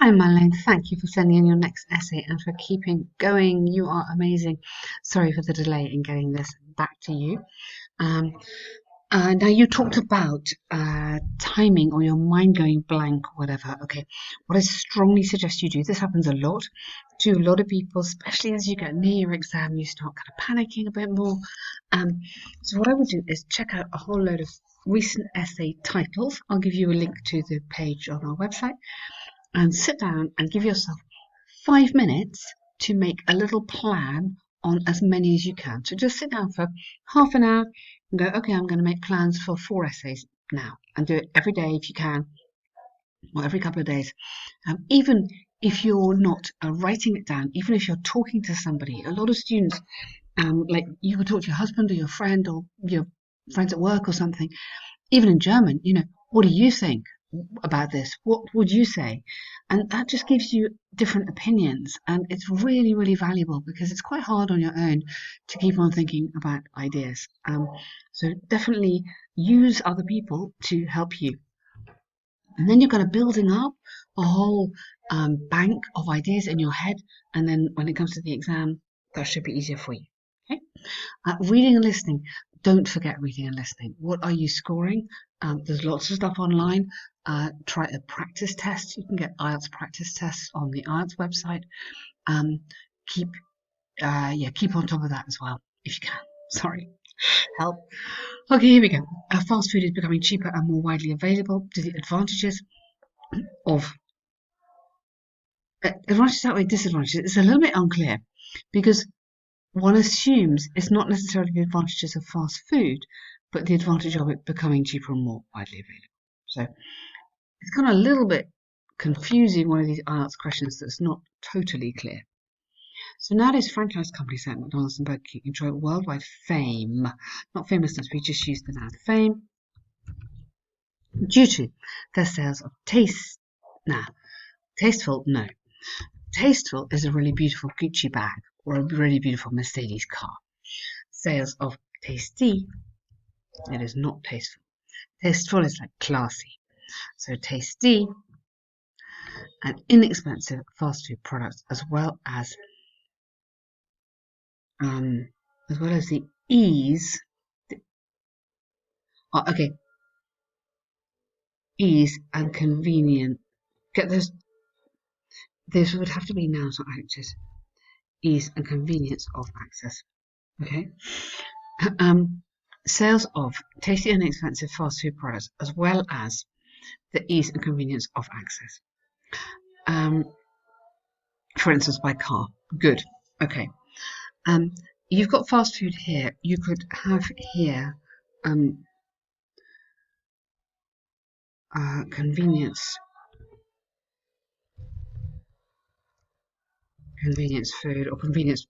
Hi, Marlene. Thank you for sending in your next essay and for keeping going. You are amazing. Sorry for the delay in getting this back to you. Um, now, you talked about timing or your mind going blank or whatever. Okay, what I strongly suggest you do, this happens a lot to a lot of people, especially as you get near your exam, you start kind of panicking a bit more. So, what I would do is check out a whole load of recent essay titles. I'll give you a link to the page on our website and sit down and give yourself 5 minutes to make a little plan on as many as you can. So just sit down for half an hour and go, okay, I'm going to make plans for 4 essays now, and do it every day if you can, or every couple of days. Even if you're not writing it down, even if you're talking to somebody, a lot of students, like you could talk to your husband or your friend or your friends at work or something, even in German, what do you think about this? What would you say? And that just gives you different opinions. And it's really, really valuable because it's quite hard on your own to keep on thinking about ideas. So definitely use other people to help you. And then you're kind of building up a whole bank of ideas in your head. And then when it comes to the exam, that should be easier for you. Okay? Reading and listening. Don't forget reading and listening. What are you scoring? There's lots of stuff online. Try a practice test. You can get IELTS practice tests on the IELTS website. Um, keep keep on top of that as well if you can. Sorry, help. Okay, here we go. Fast food is becoming cheaper and more widely available. Do the advantages of advantages outweigh disadvantages? It's a little bit unclear because one assumes it's not necessarily the advantages of fast food, but the advantage of it becoming cheaper and more widely available. So it's kind of a little bit confusing, one of these IELTS questions that's not totally clear. So nowadays, franchise companies like McDonald's and Burger King enjoy worldwide fame, not famousness, we just use the noun fame, due to their sales of taste. Nah, tasteful, no. Tasteful is a really beautiful Gucci bag or a really beautiful Mercedes car. Sales of tasty, it is not tasteful. Tasteful is like classy. So tasty and inexpensive fast food products as well as the ease. Okay, ease and convenient. Get those. This would have to be nouns, not adjectives. Ease and convenience of access. Okay. Sales of tasty and inexpensive fast food products, as well as the ease and convenience of access. For instance, by car. Good. Okay. Um, you've got fast food here. You could have here convenience food or convenience.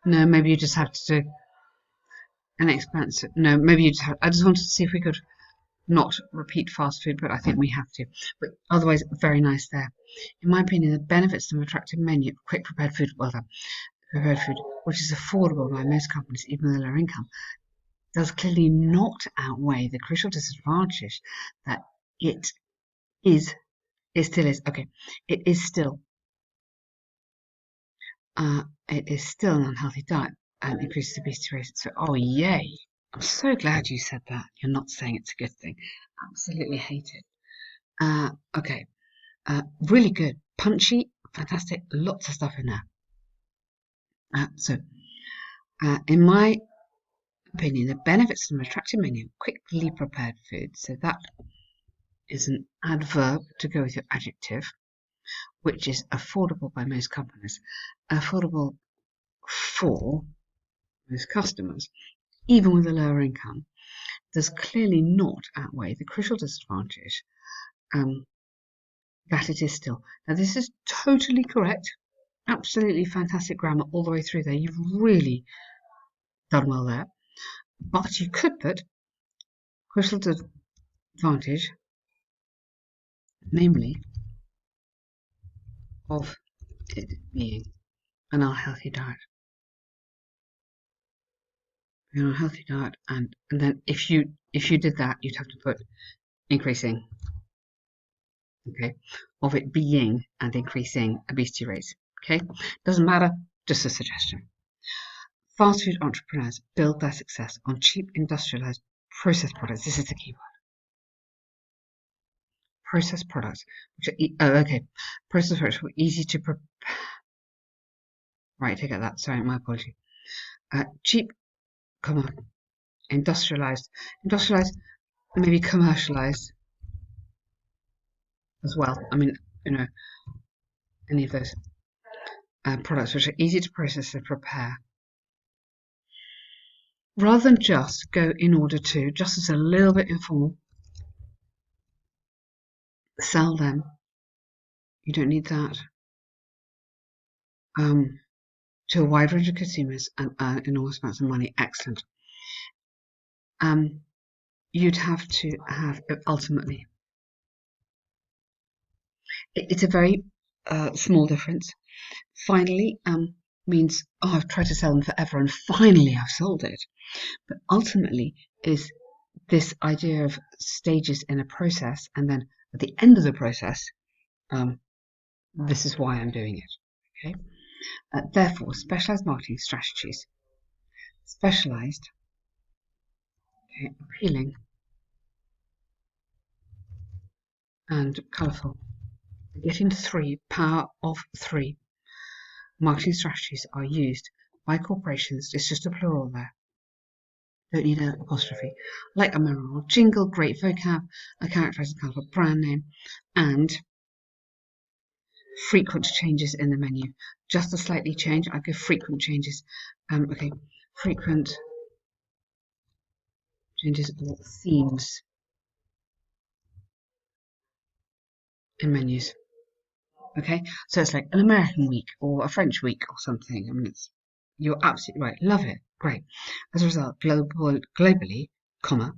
No, maybe you just have to do an expensive. No, maybe you just have. I just wanted to see if we could not repeat fast food, but I think we have to. But otherwise, very nice there. In my opinion, the benefits of an attractive menu, quick prepared food, well done, prepared food, which is affordable by most companies, even with lower income, does clearly not outweigh the crucial disadvantage that it is. It still is. Okay, it is still. It is still an unhealthy diet and increases obesity rates. So, oh yay! I'm so glad you said that. You're not saying it's a good thing. Absolutely hate it. Okay. Really good, punchy, fantastic, lots of stuff in there. In my opinion, the benefits of an attractive menu, quickly prepared food. So that is an adverb to go with your adjective, which is affordable by most companies, affordable for most customers, even with a lower income, does clearly not outweigh the crucial disadvantage that it is still. Now, this is totally correct. Absolutely fantastic grammar all the way through there. You've really done well there. But you could put crucial disadvantage, namely of it being an unhealthy diet. An unhealthy diet, and then if you did that, you'd have to put increasing okay, of it being and increasing obesity rates. Okay, doesn't matter, just a suggestion. Fast food entrepreneurs build their success on cheap industrialized processed products. This is the key word. Processed products, which are processed products were easy to prepare. Right, I get that. Sorry, my apology. Cheap, come on, industrialized, maybe commercialized as well. I mean, you know, any of those products which are easy to process and prepare. Rather than just go in order to, just as a little bit informal, sell them. You don't need that. To a wide range of consumers and earn enormous amounts of money. Excellent. You'd have to have ultimately. It's a very small difference. Finally means, oh, I've tried to sell them forever and finally I've sold it. But ultimately is this idea of stages in a process, and then at the end of the process, this is why I'm doing it. Okay. Therefore, specialized marketing strategies, specialized, okay, appealing, and colourful. Getting three, power of three marketing strategies are used by corporations. It's just a plural there. Don't need an apostrophe. Like a memorable jingle, great vocab, a characteristic colourful brand name, and frequent changes in the menu. Just a slightly change. I go frequent changes. Okay, frequent changes or themes in menus. Okay, so it's like an American week or a French week or something. I mean, you're absolutely right. Love it. Great. As a result, globally, comma,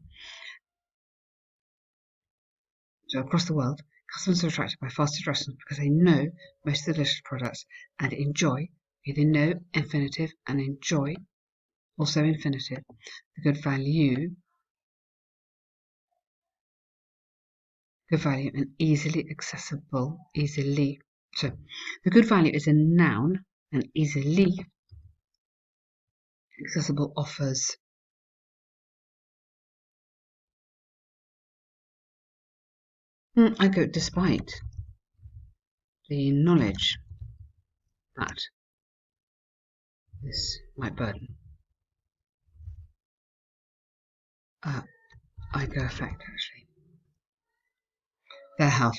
so across the world, customers are attracted by fast food restaurants because they know most of the delicious products and enjoy, they know infinitive and enjoy, also infinitive, the good value and easily accessible, So the good value is a noun and easily accessible offers. I go despite the knowledge that this might burden. I go affect actually their health.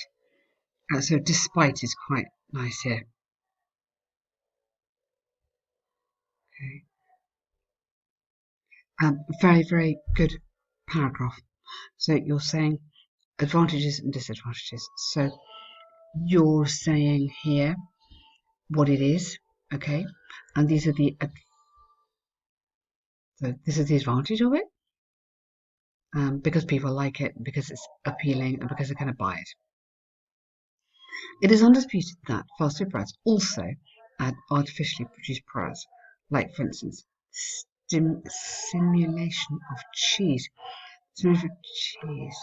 So despite is quite nice here. Okay. Very, very good paragraph. So you're saying advantages and disadvantages. So you're saying here what it is, okay, and these are the so this is the advantage of it, because people like it, because it's appealing, and because they're going to buy it. It is undisputed that fast food brands also add artificially produced products, like, for instance, simulation of cheese. Simulation of cheese.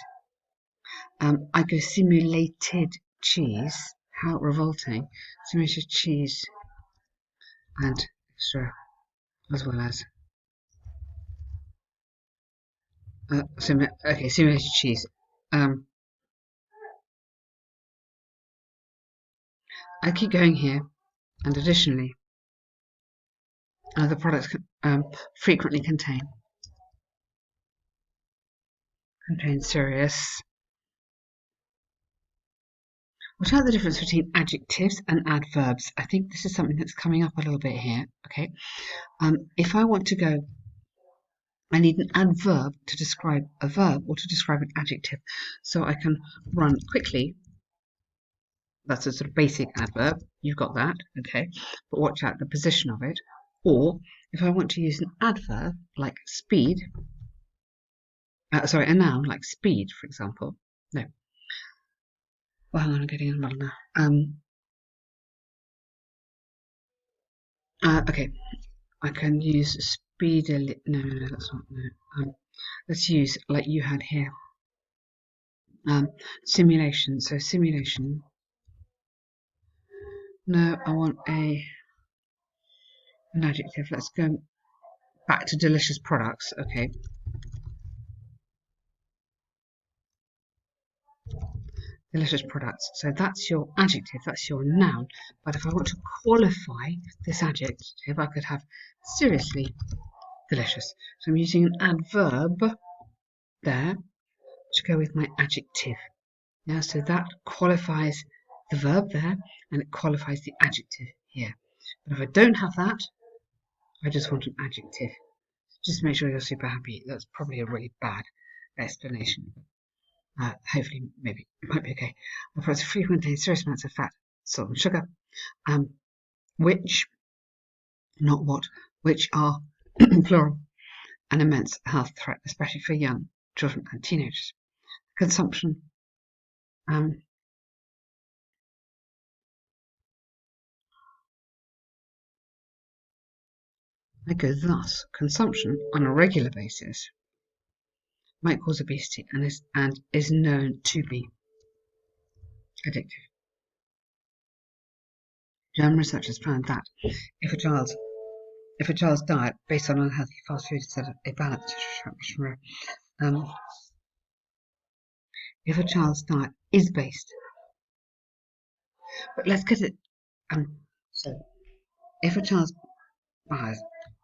I go simulated cheese. How revolting! Simulated cheese and extra, as well as simulated cheese. I keep going here, and additionally, the products frequently contain serious. What are the difference between adjectives and adverbs? I think this is something that's coming up a little bit here. Okay, if I want to go, I need an adverb to describe a verb or to describe an adjective. So I can run quickly. That's a sort of basic adverb. You've got that, okay? But watch out the position of it. Or if I want to use an adverb like speed, a noun like speed, for example. No. Well, hang on, I'm getting in the muddle now. Okay, I can use speedily. No, that's not. No. Let's use like you had here. Simulation. So simulation. No, I want an adjective. Let's go back to delicious products. Okay. Delicious products. So that's your adjective, that's your noun. But if I want to qualify this adjective, I could have seriously delicious. So I'm using an adverb there to go with my adjective. Yeah, so that qualifies the verb there and it qualifies the adjective here. But if I don't have that, I just want an adjective. Just make sure you're super happy. That's probably a really bad explanation. Hopefully, maybe it might be okay. The products frequently contain serious amounts of fat, salt, and sugar, which, not what, which are plural, an immense health threat, especially for young children and teenagers. Consumption. I go thus: consumption on a regular basis might cause obesity and is known to be addictive. German researchers found that if a child's diet based on unhealthy fast food instead of a balanced if a child's diet is based, but let's get it. So if a child's diet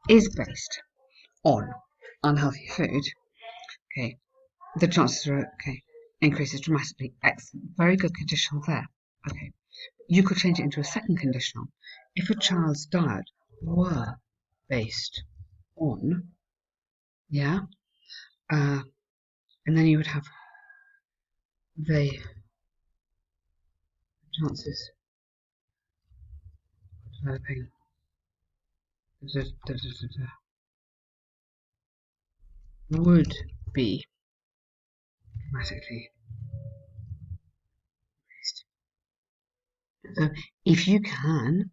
is based on unhealthy food, okay, the chances are increases dramatically. Excellent, very good conditional there. Okay, you could change it into a second conditional. If a child's diet were based on, yeah, and then you would have the chances of developing would be dramatically increased. So if you can,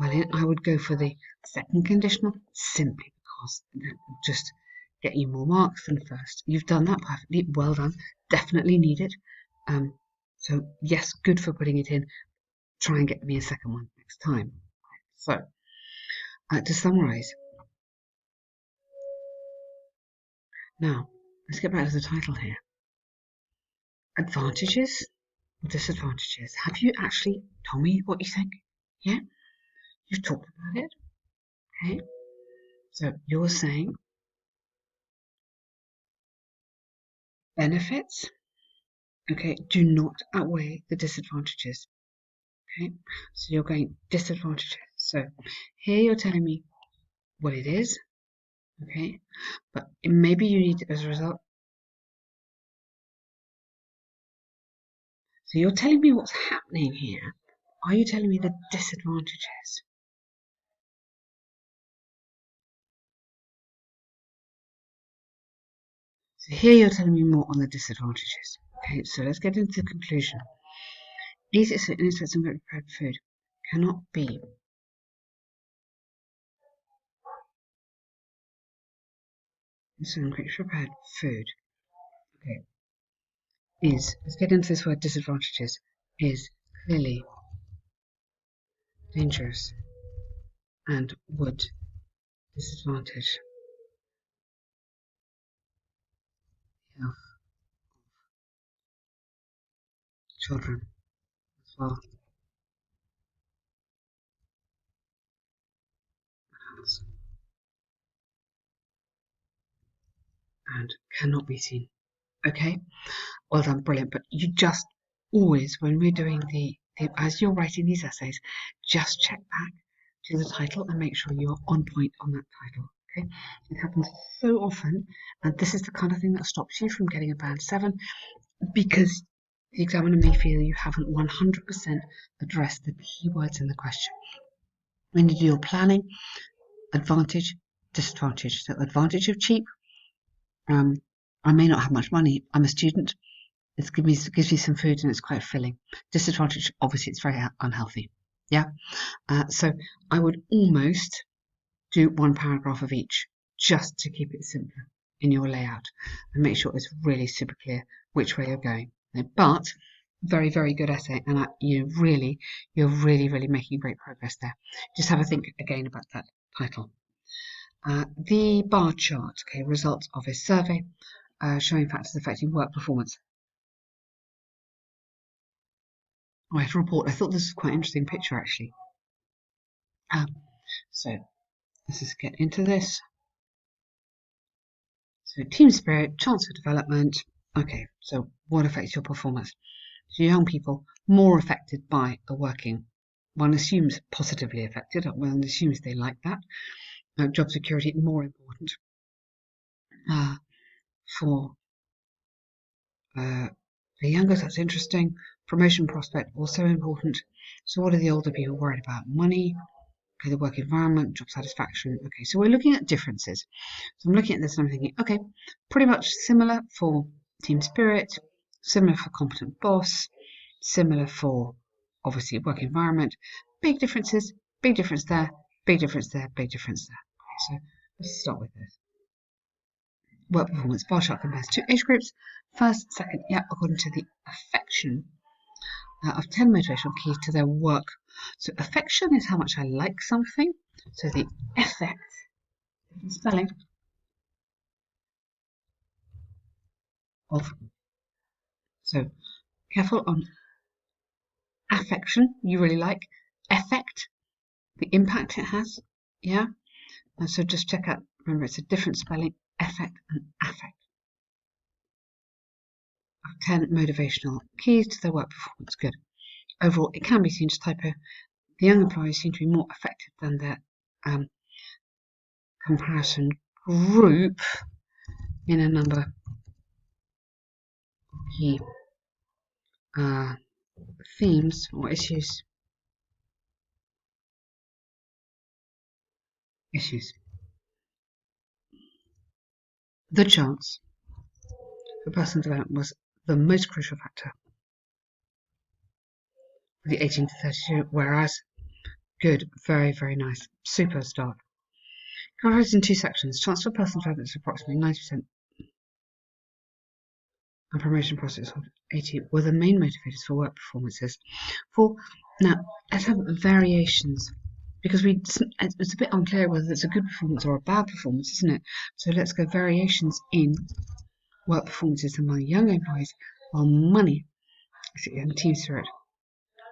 Marlene, I would go for the second conditional simply because that will just get you more marks than the first. You've done that perfectly. Well done. Definitely need it. So yes, good for putting it in. Try and get me a second one next time. So to summarise, now let's get back to the title here. Advantages or disadvantages? Have you actually told me what you think? Yeah, you've talked about it. Okay, so you're saying benefits, okay, do not outweigh the disadvantages. Okay, so you're going disadvantages. So here you're telling me what it is, okay, but maybe you need as a result. So you're telling me what's happening here. Are you telling me the disadvantages? So here you're telling me more on the disadvantages. Okay, so let's get into the conclusion. Easy to inexpensive and prepared food cannot be some prepared food. Okay, let's get into this word disadvantages, is clearly dangerous and would disadvantage the health of children as well as and cannot be seen. Okay, well done, brilliant. But you just always, when we're doing as you're writing these essays, just check back to the title and make sure you're on point on that title. Okay, it happens so often, and this is the kind of thing that stops you from getting a band 7 because the examiner may feel you haven't 100% addressed the keywords in the question. When you do your planning, advantage, disadvantage. So advantage of cheap. I may not have much money. I'm a student. It gives me some food and it's quite filling. Disadvantage, obviously, it's very unhealthy. Yeah. So I would almost do one paragraph of each just to keep it simpler in your layout and make sure it's really super clear which way you're going. But very, very good essay, and you're really, really making great progress there. Just have a think again about that title. The bar chart, okay, results of a survey showing factors affecting work performance. Right, report. I thought this was quite an interesting picture actually. So let's just get into this. So team spirit, chance for development. Okay, so what affects your performance? So young people more affected by the working. One assumes positively affected. One assumes they like that. Job security more important. For the youngest, that's interesting. Promotion prospect also important. So what are the older people worried about? Money, okay, the work environment, job satisfaction. Okay, so we're looking at differences. So I'm looking at this and I'm thinking, okay, pretty much similar for team spirit, similar for competent boss, similar for obviously work environment. Big differences, big difference there, big difference there, big difference there. Okay, so let's start with this. Work performance bar chart compares two age groups. First, second, yeah, according to the affection of 10 motivational keys to their work. So affection is how much I like something. So the affect, spelling of, so careful on affection, you really like, effect, the impact it has, yeah. And so just check out, remember it's a different spelling, effect and affect. 10 motivational keys to their work performance, good. Overall, it can be seen as typo. The young employees seem to be more effective than their comparison group in a number of key themes or issues. The chance for personal development was the most crucial factor for the 18 to 32, whereas good, very, very nice, super start. Covered in two sections. Chance for personal development is approximately 90%, and promotion process of 80 were the main motivators for work performances. Now, let's have variations, because it's a bit unclear whether it's a good performance or a bad performance, isn't it? So let's go variations in work performances among young employees, while money, and team spirit,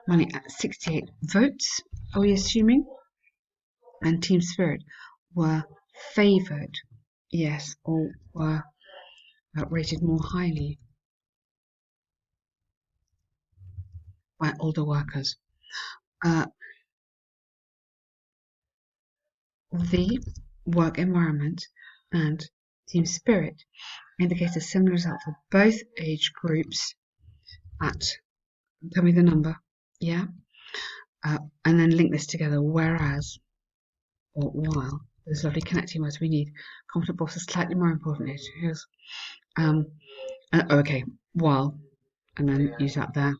money at 68 votes, are we assuming? And team spirit were favoured, yes, or were rated more highly by older workers. The work environment and team spirit indicate a similar result for both age groups at, tell me the number, yeah, and then link this together, whereas or while. Those lovely connecting words we need. Competent boss is slightly more important issues. Okay, while, and then use that there.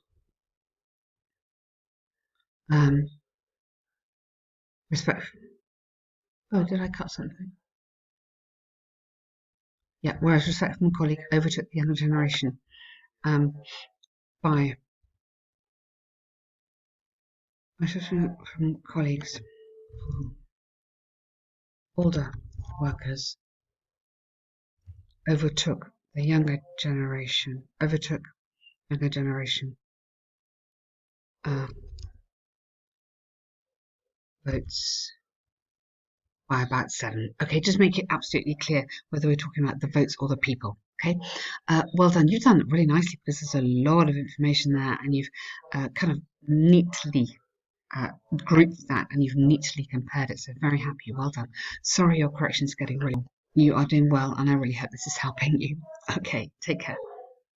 Respect. Oh, did I cut something? Yeah, whereas respect from a colleague overtook the younger generation by respect from colleagues, older workers overtook the younger generation, votes by about 7. Okay, just make it absolutely clear whether we're talking about the votes or the people. Okay, well done. You've done it really nicely because there's a lot of information there, and you've kind of neatly grouped that, and you've neatly compared it. So very happy. Well done. Sorry, your correction's getting really. You are doing well, and I really hope this is helping you. Okay, take care.